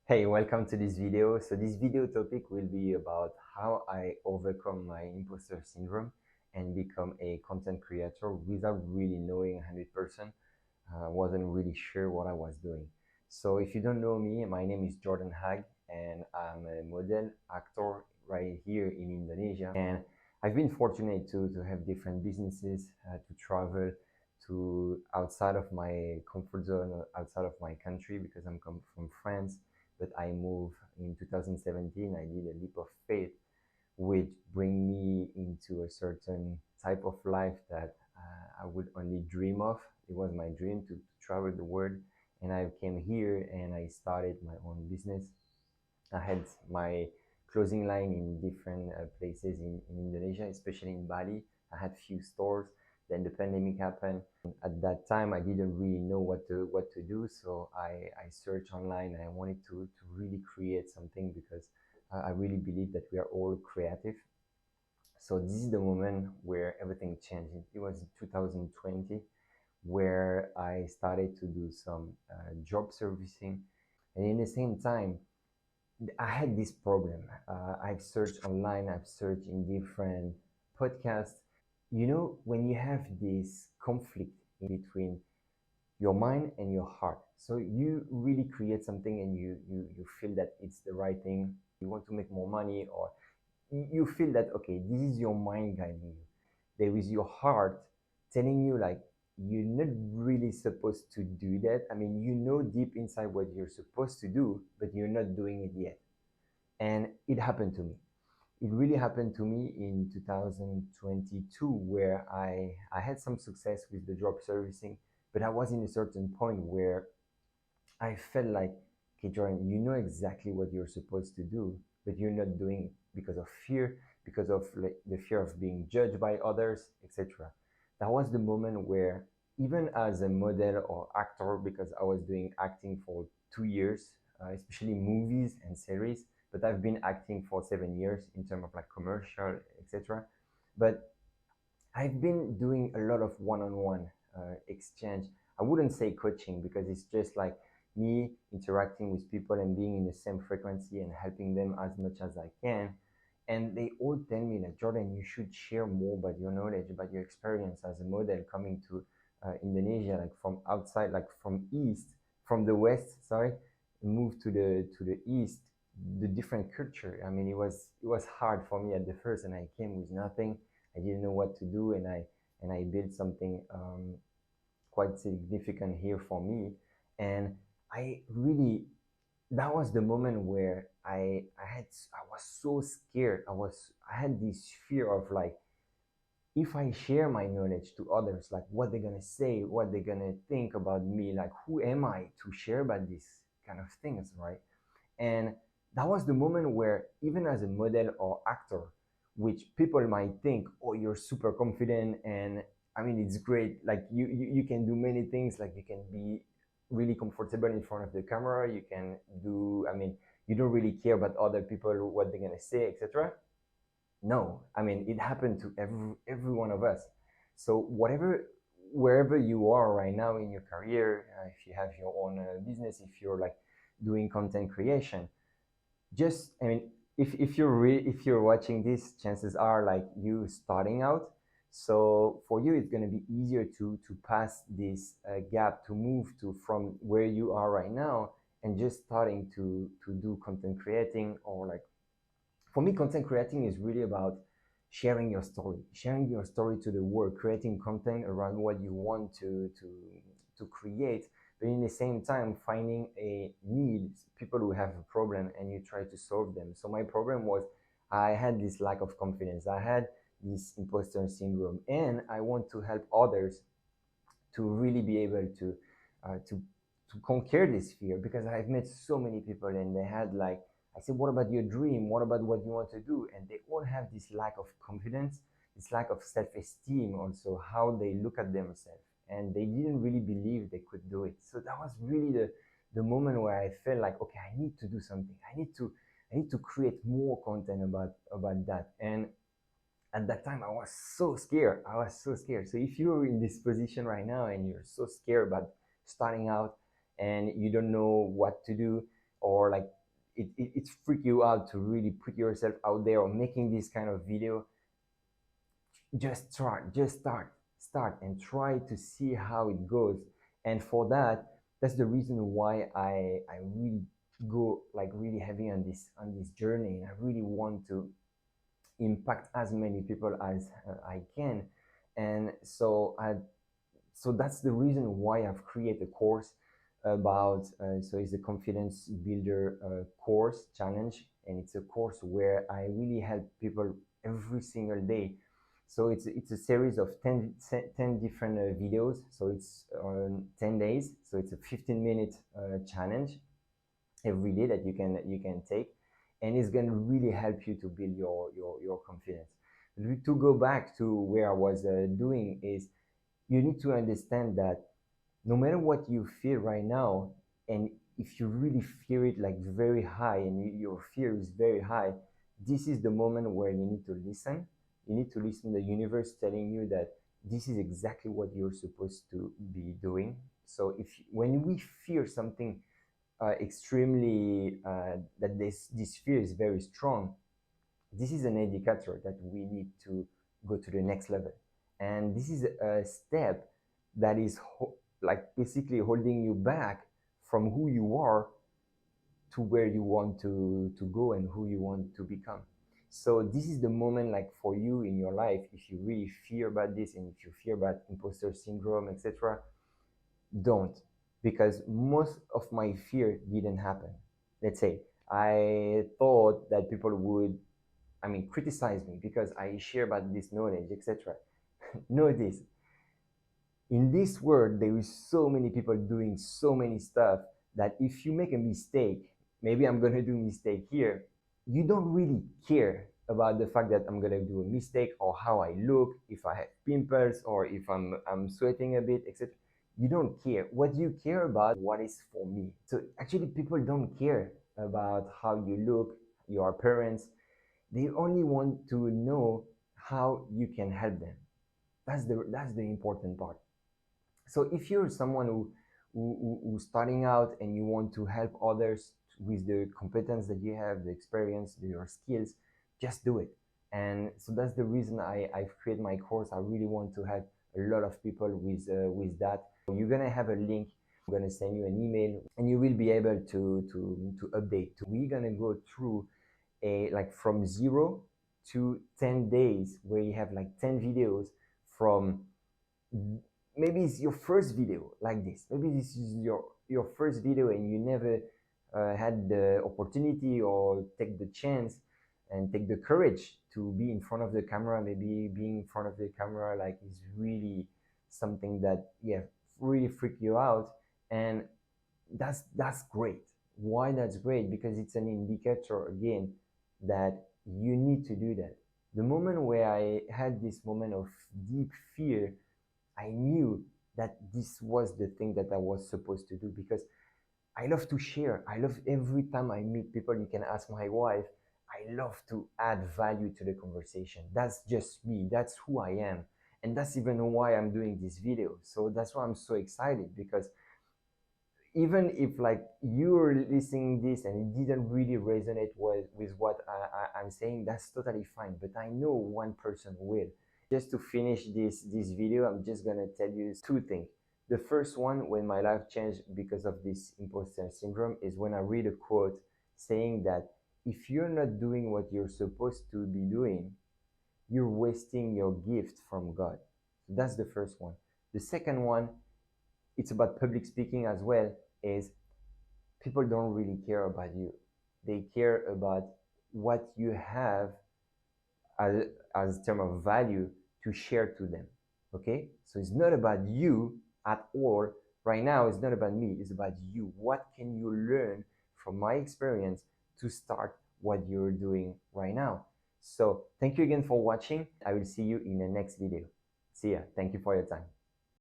Hey, welcome to this video. So this video topic will be about how I overcome my imposter syndrome and become a content creator without really knowing 100%. Wasn't really sure what I was doing. So if you don't know me, my name is Jordan Hag and I'm a model actor right here in Indonesia. And I've been fortunate to have different businesses, to travel to outside of my comfort zone, outside of my country because I'm come from France, but I moved in 2017. I did a leap of faith, which bring me into a certain type of life that I would only dream of. It was my dream to travel the world, and I came here and I started my own business. I had my clothing line in different places in Indonesia, especially in Bali. I had few stores. Then the pandemic happened. At that time, I didn't really know what to do, so I searched online. I wanted to really create something because I really believe that we are all creative. So this is the moment where everything changed. It was 2020 where I started to do some job servicing, and in the same time, I had this problem. I've searched online, I've searched in different podcasts. You know, when you have this conflict in between your mind and your heart, so you really create something and you feel that it's the right thing. You want to make more money, or you feel that okay, this is your mind guiding you. There is your heart telling you like you're not really supposed to do that. I mean, you know deep inside what you're supposed to do, but you're not doing it yet. And it happened to me. It really happened to me in 2022 where I had some success with the job servicing, but I was in a certain point where I felt like, okay, Jordan, you know exactly what you're supposed to do, but you're not doing it because of fear, because of like the fear of being judged by others, etc. That was the moment where, even as a model or actor, because I was doing acting for 2 years, especially movies and series, but I've been acting for 7 years in terms of like commercial, etc. But I've been doing a lot of one-on-one exchange. I wouldn't say coaching because it's just like me interacting with people and being in the same frequency and helping them as much as I can. And they all tell me like, Jordan, you should share more about your knowledge, about your experience as a model coming to Indonesia, like from outside, like from from the west, sorry, move to the east, the different culture. I mean, it was hard for me at the first, and I came with nothing. I didn't know what to do, and I built something quite significant here for me. And I really, that was the moment where I was so scared. I had this fear of like, if I share my knowledge to others, like what they're gonna say, what they're gonna think about me, like who am I to share about these kind of things, right? And that was the moment where, even as a model or actor, which people might think, oh, you're super confident, and I mean, it's great. Like you can do many things. Like you can be really comfortable in front of the camera. You can do, I mean, you don't really care about other people, what they're gonna say, etc. No, I mean, it happened to every one of us. So whatever, wherever you are right now in your career, if you have your own business, if you're like doing content creation, just I mean, if you're watching this, chances are like you starting out. So for you, it's going to be easier to pass this gap, to move to from where you are right now and just starting to do content creating. Or like, for me, content creating is really about sharing your story to the world, creating content around what you want to create, but in the same time finding a need, people who have a problem, and you try to solve them. So my problem was, I had this lack of confidence, I had this imposter syndrome, and I want to help others to really be able uh, to to conquer this fear, because I've met so many people and they had like, I said, what about your dream? What about what you want to do? And they all have this lack of confidence, this lack of self-esteem, also how they look at themselves, and they didn't really believe they could do it. So that was really the moment where I felt like, okay, I need to do something. I need to create more content about that. And at that time, I was so scared. I was so scared. So if you're in this position right now and you're so scared about starting out and you don't know what to do, or like it's freak you out to really put yourself out there or making this kind of video, just start and try to see how it goes. And for that, that's the reason why I really go like really heavy on this journey, and I really want to impact as many people as I can. And so that's the reason why I've created a course about so it's a confidence builder course challenge, and it's a course where I really help people every single day. So it's a series of 10 different videos, so it's on 10 days, so it's a 15-minute challenge every day that you can take, and it's going to really help you to build your confidence. To go back to where I was doing is, you need to understand that no matter what you feel right now, and if you really fear it like very high, and your fear is very high, this is the moment where you need to listen. You need to listen to the universe telling you that this is exactly what you're supposed to be doing. So if when we fear something extremely that this fear is very strong, this is an indicator that we need to go to the next level. And this is a step that is like basically holding you back from who you are to where you want to go and who you want to become. So this is the moment, like for you in your life, if you really fear about this and if you fear about imposter syndrome, etc., don't, because most of my fear didn't happen. Let's say I thought that people would, I mean, criticize me because I share about this knowledge, etc. Know this: in this world, there is so many people doing so many stuff that if you make a mistake, maybe I'm gonna do a mistake here, you don't really care about the fact that I'm gonna do a mistake or how I look, if I have pimples or if I'm sweating a bit, etc. You don't care. What you care about, what is for me. So actually, people don't care about how you look, your appearance. They only want to know how you can help them. That's the important part. So if you're someone who's starting out and you want to help others with the competence that you have, the experience, your skills, just do it. And so that's the reason I've created my course. I really want to help a lot of people with that. You're gonna have a link. I'm gonna send you an email, and you will be able to update. We're gonna go through a like from 0 to 10 days, where you have like 10 videos from, maybe it's your first video like this, maybe this is your first video and you never had the opportunity or take the chance and take the courage to be in front of the camera. Maybe being in front of the camera like is really something that, yeah, really freak you out. And that's great. Why that's great? Because it's an indicator again that you need to do that. The moment where I had this moment of deep fear, I knew that this was the thing that I was supposed to do, because I love to share. I love every time I meet people. You can ask my wife. I love to add value to the conversation. That's just me. That's who I am. And that's even why I'm doing this video. So that's why I'm so excited, because even if like you're listening this and it didn't really resonate with what I'm saying, that's totally fine. But I know one person will. Just to finish this video, I'm just gonna tell you two things. The first one, when my life changed because of this imposter syndrome, is when I read a quote saying that if you're not doing what you're supposed to be doing, you're wasting your gift from God. So that's the first one. The second one, it's about public speaking as well, is people don't really care about you. They care about what you have as a term of value to share to them. Okay? So it's not about you at all. Right now, it's not about me, it's about you. What can you learn from my experience to start what you're doing right now? So thank you again for watching. I will see you in the next video. See ya. Thank you for your time.